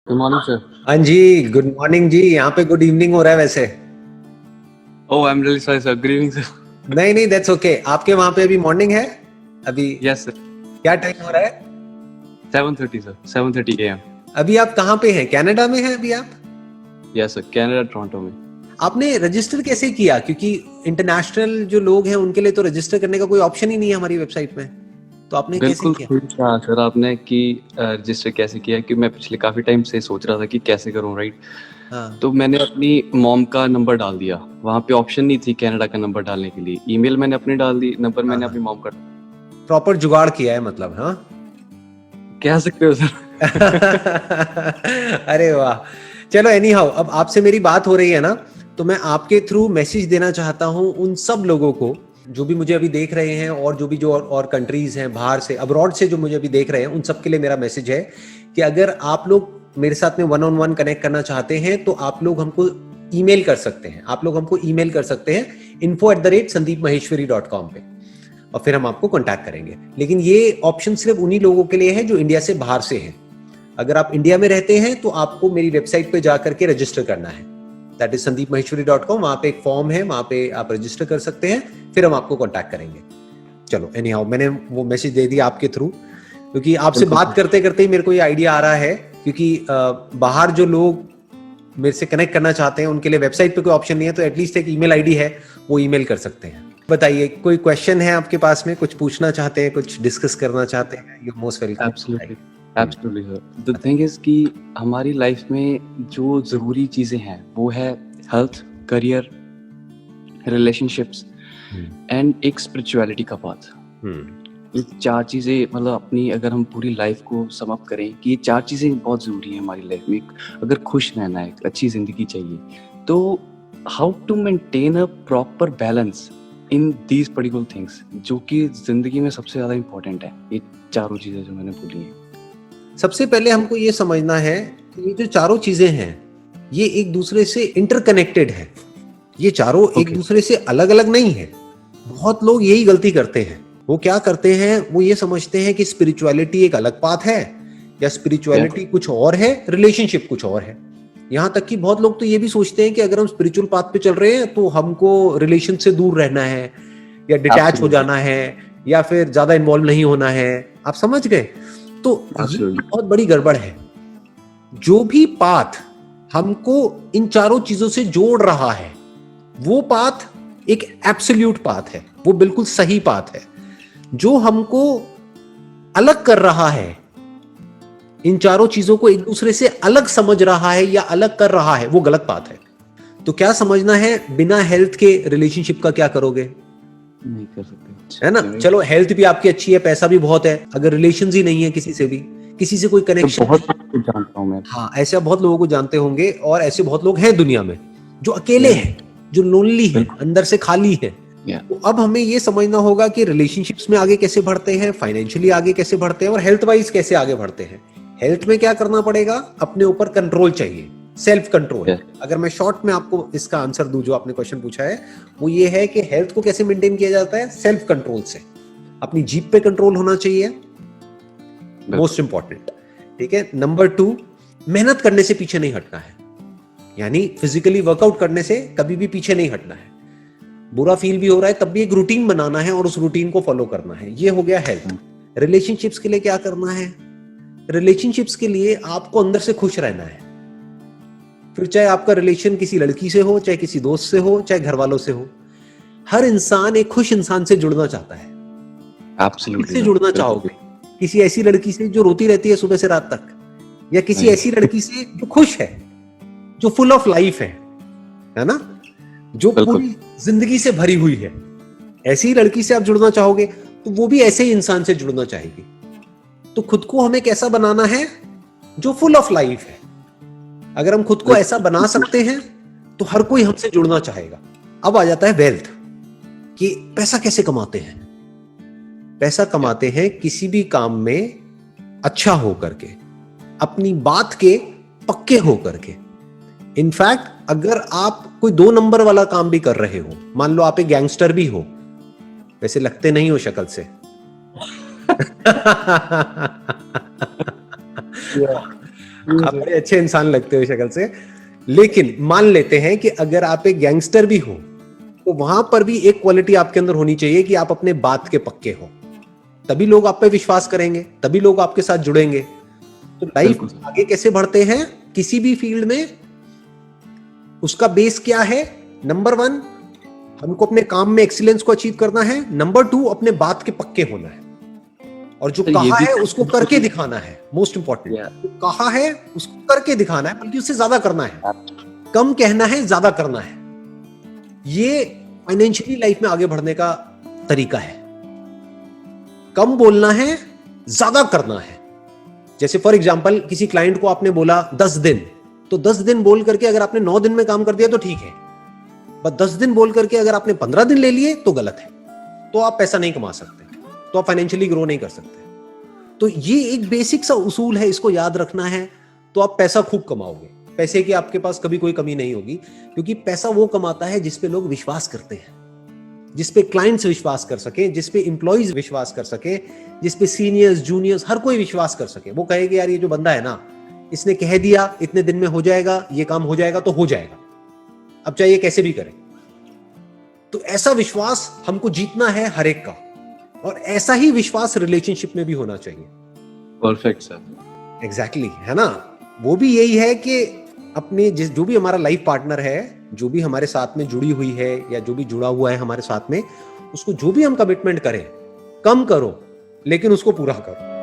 Good morning sir. हाँ जी, good morning जी। यहाँ पे गुड इवनिंग हो रहा है वैसे। Oh I am really sorry sir. Good evening sir. नहीं नहीं, दैट्स ओके। आपके वहाँ पे अभी मॉर्निंग है अभी? Yes sir. क्या टाइम हो रहा है? 7:30 सर। 7:30 AM। अभी आप कहाँ पे हैं? कनाडा में हैं अभी आप? यस सर, कनाडा टोरंटो में। आपने रजिस्टर कैसे किया? क्योंकि इंटरनेशनल जो लोग हैं उनके लिए तो रजिस्टर करने का कोई ऑप्शन ही नहीं है हमारी वेबसाइट में। तो आपने कैसे बिल्कुल किया? सही कहा सर आपने कि रजिस्टर कैसे किया, कि मैं पिछले काफ़ी टाइम से सोच रहा था कि कैसे करूं, राइट। हाँ तो मैंने अपनी मॉम का नंबर डाल दिया। वहाँ पे ऑप्शन नहीं थी कनाडा का नंबर डालने के लिए। ईमेल मैंने अपनी डाल दी, नंबर हाँ मैंने हाँ, अपनी मॉम का। प्रॉपर जुगाड़ किया है मतलब, हाँ। कह सकते हो सर। अरे वाह। चलो एनी हाउ, अब आपसे मेरी बात हो रही है ना, तो मैं आपके थ्रू मैसेज देना चाहता हूँ उन सब लोगों को जो भी मुझे अभी देख रहे हैं, और जो भी जो और कंट्रीज हैं बाहर से, अब्रॉड से जो मुझे अभी देख रहे हैं, उन सब के लिए मेरा मैसेज है कि अगर आप लोग मेरे साथ में वन ऑन वन कनेक्ट करना चाहते हैं तो आप लोग हमको ईमेल कर सकते हैं। आप लोग हमको ईमेल कर सकते हैं info@sandeepmaheshwari.com पे, और फिर हम आपको कांटेक्ट करेंगे। लेकिन ये ऑप्शन सिर्फ उन्हीं लोगों के लिए है जो इंडिया से बाहर से हैं। अगर आप इंडिया में रहते हैं तो आपको मेरी वेबसाइट पे जा करके रजिस्टर करना है। That is sandeepmaheshwari.com। वहां पे एक फॉर्म है, वहां पे आप रजिस्टर कर सकते हैं, फिर हम आपको कांटेक्ट करेंगे। चलो एनी हाउ, मैंने वो मैसेज दे दिया आपके थ्रू, क्योंकि आपसे बिल्कुल बात सर। करते करते ही मेरे को ये आइडिया आ रहा है। क्योंकि बाहर जो लोग मेरे से कनेक्ट करना चाहते हैं उनके लिए वेबसाइट पे कोई ऑप्शन नहीं है, तो एटलीस्ट एक ईमेल आईडी है, वो ईमेल कर सकते हैं। बताइए, कोई क्वेश्चन है आपके पास में? कुछ पूछना चाहते हैं, कुछ डिस्कस करना चाहते हैं? You most welcome. Absolutely absolutely sir. The thing is कि हमारी लाइफ में जो ज़रूरी चीज़ें हैं वो है हेल्थ, करियर, रिलेशनशिप्स एंड एक स्पिरिचुअलिटी का पाथ। ये चार चीज़ें, मतलब अपनी अगर हम पूरी लाइफ को सम अप करें कि ये चार चीज़ें बहुत ज़रूरी हैं हमारी लाइफ में। अगर खुश रहना है, एक अच्छी ज़िंदगी चाहिए, तो how to maintain a proper balance in these particular things, जो कि ज़िंदगी में सबसे ज़्यादा इंपॉर्टेंट है। ये चारों चीज़ें जो मैंने बोली हैं। सबसे पहले हमको ये समझना है कि ये जो चारों चीजें हैं ये एक दूसरे से इंटरकनेक्टेड है। ये चारों एक ओके। दूसरे से अलग अलग नहीं है। बहुत लोग यही गलती करते हैं। वो क्या करते हैं, वो ये समझते हैं कि स्पिरिचुअलिटी एक अलग पाथ है, या स्पिरिचुअलिटी कुछ और है, रिलेशनशिप कुछ और है। यहाँ तक कि बहुत लोग तो ये भी सोचते हैं कि अगर हम स्पिरिचुअल पाथ पे चल रहे हैं तो हमको रिलेशन से दूर रहना है, या डिटैच हो एब्सोल्युटली जाना है, या फिर ज्यादा इन्वॉल्व नहीं होना है। आप समझ गए? तो ये एब्सोल्युटली बहुत बड़ी गड़बड़ है। जो भी पाथ हमको इन चारों चीजों से जोड़ रहा है वो पाथ एक एब्सोल्यूट पाथ है, वो बिल्कुल सही पाथ है। जो हमको अलग कर रहा है, इन चारों चीजों को एक दूसरे से अलग समझ रहा है या अलग कर रहा है, वो गलत पाथ है। तो क्या समझना है, बिना हेल्थ के रिलेशनशिप का क्या करोगे? नहीं कर सकते, है ना? राइट। चलो हेल्थ भी आपकी अच्छी है, पैसा भी बहुत है, अगर रिलेशन ही नहीं है किसी से भी, किसी से कोई तो कनेक्शन बहुत नहीं। कुछ जानता हूँ मैं। हाँ, ऐसे आप बहुत लोगों को जानते होंगे, और ऐसे बहुत लोग हैं दुनिया में जो अकेले या हैं, जो लोनली हैं, बिल्कुल। अंदर से खाली हैं। या तो अब हमें ये समझना होगा कि रिलेशनशिप्स में आगे कैसे बढ़ते हैं, फाइनेंशियली आगे कैसे बढ़ते हैं, और हेल्थ वाइज कैसे आगे बढ़ते हैं। हेल्थ में क्या करना पड़ेगा, अपने ऊपर कंट्रोल चाहिए, सेल्फ कंट्रोल। या अगर मैं शॉर्ट में आपको इसका आंसर दूं, जो आपने क्वेश्चन पूछा है, वो ये है कि हेल्थ को कैसे मेंटेन किया जाता है, सेल्फ कंट्रोल से। अपनी जीभ पे कंट्रोल होना चाहिए, मोस्ट बिल्कुल। इंपॉर्टेंट। ठीक है। नंबर 2, मेहनत करने से पीछे नहीं हटना है। यानी फिजिकली वर्कआउट करने से कभी भी पीछे नहीं हटना है। बुरा फील भी हो रहा है तब भी एक रूटीन बनाना है और उस रूटीन को फॉलो करना है। ये हो गया हेल्थ। रिलेशनशिप्स के लिए क्या करना है? रिलेशनशिप्स के लिए आपको अंदर से खुश रहना है। फिर चाहे आपका रिलेशन किसी लड़की से हो, चाहे किसी दोस्त से हो, चाहे घर वालों से हो, हर इंसान एक खुश इंसान से जुड़ना चाहता है। एब्सोल्युटली किससे सर, जुड़ना बिल्कुल। चाहोगे? किसी ऐसी लड़की से जो रोती रहती है सुबह से रात तक, या किसी नहीं। ऐसी लड़की से जो खुश है, जो फुल ऑफ लाइफ है ना, जो बिल्कुल। पूरी जिंदगी से भरी हुई है? ऐसी लड़की से आप जुड़ना चाहोगे तो वो भी ऐसे ही इंसान से जुड़ना चाहेगी। तो खुद को हमें कैसा बनाना है, जो फुल ऑफ लाइफ है। अगर हम खुद को ऐसा बना सकते हैं तो हर कोई हमसे जुड़ना चाहेगा। अब आ जाता है वेल्थ, कि पैसा कैसे कमाते हैं। पैसा कमाते हैं किसी भी काम में अच्छा हो करके, अपनी बात के पक्के हो करके। इनफैक्ट अगर आप कोई 2 नंबर वाला काम भी कर रहे हो, मान लो आप एक गैंगस्टर भी हो, वैसे लगते नहीं हो शक्ल से। या आप बड़े अच्छे इंसान लगते हो शक्ल से। लेकिन मान लेते हैं कि अगर आप एक गैंगस्टर भी हो तो वहां पर भी एक क्वालिटी आपके अंदर होनी चाहिए कि आप अपने बात के पक्के हो, तभी लोग आप पे विश्वास करेंगे, तभी लोग आपके साथ जुड़ेंगे। तो लाइफ आगे कैसे बढ़ते हैं किसी भी फील्ड में, उसका बेस क्या है? नंबर 1, हमको अपने काम में एक्सीलेंस को अचीव करना है। नंबर 2, अपने बात के पक्के होना है, और जो कहा है उसको करके दिखाना है। मोस्ट इंपॉर्टेंट, जो कहा है उसको करके दिखाना है, बल्कि उससे ज्यादा करना है। कम कहना है, ज्यादा करना है। ये फाइनेंशियली लाइफ में आगे बढ़ने का तरीका है। कम बोलना है, ज्यादा करना है। जैसे फॉर एग्जांपल किसी क्लाइंट को आपने बोला 10 दिन, तो 10 दिन बोल करके अगर आपने 9 दिन में काम कर दिया तो ठीक है, बस 10 दिन बोल करके अगर आपने 15 दिन ले लिए तो गलत है। तो आप पैसा नहीं कमा सकते, तो आप फाइनेंशियली ग्रो नहीं कर सकते। तो ये एक बेसिक सा उसूल है, इसको याद रखना है, तो आप पैसा खूब कमाओगे। पैसे की आपके पास कभी कोई कमी नहीं होगी, क्योंकि पैसा वो कमाता है जिस पे लोग विश्वास करते हैं, जिस पे क्लाइंट्स विश्वास कर सके, जिस पे एम्प्लॉइज विश्वास कर सके, जिस पे सीनियर्स जूनियर्स हर कोई विश्वास कर सके। वो कहे कि यार ये जो बंदा है ना, इसने कह दिया इतने दिन में हो जाएगा, ये काम हो जाएगा तो हो जाएगा, अब चाहिए कैसे भी करें। तो ऐसा विश्वास हमको जीतना है हर एक का, और ऐसा ही विश्वास रिलेशनशिप में भी होना चाहिए। Perfect sir. एग्जैक्टली, है ना। वो भी यही है कि अपने जो भी हमारा लाइफ पार्टनर है, जो भी हमारे साथ में जुड़ी हुई है या जो भी जुड़ा हुआ है हमारे साथ में, उसको जो भी हम कमिटमेंट करें, कम करो लेकिन उसको पूरा करो।